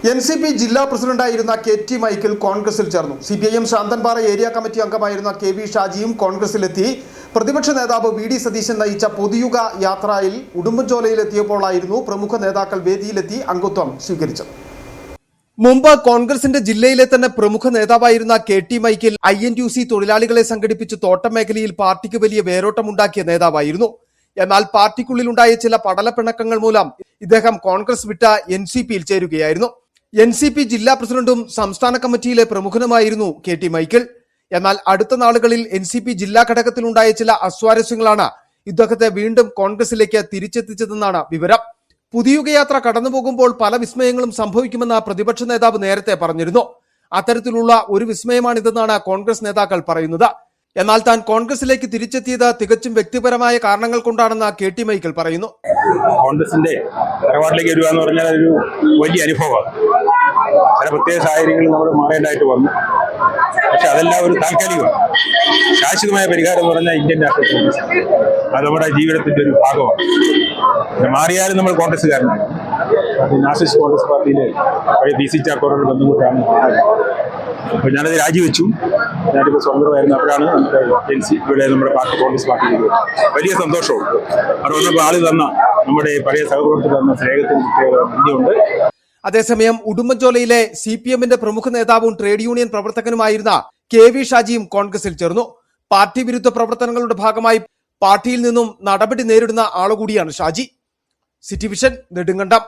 NCP ജില്ലാ പ്രസിഡന്റായിരുന്ന KT Michael കോൺഗ്രസിൽ ചേർന്നു. CPIM ശാന്തൻപാറ ഏരിയ കമ്മിറ്റി അംഗമായിരുന്ന KV ഷാജിയും കോൺഗ്രസിലെത്തി. പ്രതിപക്ഷ നേതാവ് VD സതീശൻ നയിച്ച പൊതുയുഗ യാത്രയിൽ ഉടുമ്പൻചോലയിലെത്തിയപ്പോഴായിരുന്നു പ്രമുഖ നേതാക്കൾ വേദിയിലെത്തി അംഗത്വം സ്വീകരിച്ചത്. മുമ്പ് കോൺഗ്രസിന്റെ ജില്ലയിലെ തന്നെ പ്രമുഖ നേതാവായിരുന്ന KT മൈക്കിൾ INTUC തൊഴിലാളികളെ സംഘടിപ്പിച്ച് തോട്ടം മേഖലയിൽ പാർട്ടിക്ക് വലിയ വേരോട്ടമുണ്ടാക്കിയ നേതാവായിരുന്നു. എന്നാൽ പാർട്ടിക്കുള്ളിലുണ്ടായ ചില പടലപ്പിണക്കങ്ങൾ മൂലം ഇദ്ദേഹം കോൺഗ്രസ് വിട്ട NCPയിൽ ചേരുകയായിരുന്നു. NCP ജില്ലാ പ്രസിഡന്റും സംസ്ഥാന കമ്മിറ്റിയിലെ പ്രമുഖനുമായിരുന്നു KT മൈക്കിൾ. എന്നാൽ അടുത്ത നാളുകളിൽ NCP ജില്ലാ ഘടകത്തിലുണ്ടായ ചില അസ്വാരസ്യങ്ങളാണ് ഇദ്ദേഹത്തെ വീണ്ടും കോൺഗ്രസിലേക്ക് തിരിച്ചെത്തിച്ചതെന്നാണ് വിവരം. പുതിയുഗയാത്ര കടന്നുപോകുമ്പോൾ പല വിസ്മയങ്ങളും സംഭവിക്കുമെന്ന് പ്രതിപക്ഷ നേതാവ് നേരത്തെ പറഞ്ഞിരുന്നു. അത്തരത്തിലുള്ള ഒരു വിസ്മയമാണിതെന്നാണ് കോൺഗ്രസ് നേതാക്കൾ പറയുന്നത്. എന്നാൽ താൻ കോൺഗ്രസിലേക്ക് തിരിച്ചെത്തിയത് തികച്ചും വ്യക്തിപരമായ കാരണങ്ങൾ കൊണ്ടാണെന്ന് KT മൈക്കിൾ പറയുന്നു. കോൺഗ്രസിന്റെ നിലപാടിലേക്ക് വരിക എന്ന് പറഞ്ഞാൽ ഒരു വലിയ അനുഭവമാണ്. ചില പ്രത്യേക സാഹചര്യങ്ങളിൽ നമ്മൾ മാറേണ്ടതായിട്ട് വന്നു. പക്ഷെ അതെല്ലാം ഒരു താൽക്കാലികമാണ്. ശാശ്വതമായ പരിഹാരം എന്ന് പറഞ്ഞാൽ ഇന്ത്യൻ നാഷണൽ കോൺഗ്രസ്, അത് നമ്മുടെ ജീവിതത്തിന്റെ ഒരു ഭാഗമാണ്. മാറിയാലും നമ്മൾ കോൺഗ്രസ്സുകാരനാണ്. നാഷണലിസ്റ്റ് കോൺഗ്രസ് പാർട്ടിയിലെ PC ചാക്കോറോട് ബന്ധപ്പെട്ടാണ്. അപ്പോൾ ഞാനത് രാജിവെച്ചു. ഞാനിപ്പോൾ സ്വതന്ത്രമായിരുന്നപ്പോഴാണ് ഇവിടെ നമ്മുടെ പാർട്ടി കോൺഗ്രസ് പാർട്ടിയിൽ വലിയ സന്തോഷമുണ്ട്. അവിടെ വന്നപ്പോൾ ആള് തന്ന നമ്മുടെ പഴയ സഹപ്രവർത്തകർ തന്ന സ്നേഹത്തിന് നന്ദിയുണ്ട്. അതേസമയം ഉടുമ്പൻചോലയിലെ CPMന്റെ പ്രമുഖ നേതാവും ട്രേഡ് യൂണിയൻ പ്രവർത്തകനുമായിരുന്ന KV ഷാജിയും കോൺഗ്രസിൽ ചേർന്നു. പാർട്ടി വിരുദ്ധ പ്രവർത്തനങ്ങളുടെ ഭാഗമായി പാർട്ടിയിൽ നിന്നും നടപടി നേരിടുന്ന ആളുകൂടിയാണ് ഷാജി. City vision Nedumkandam.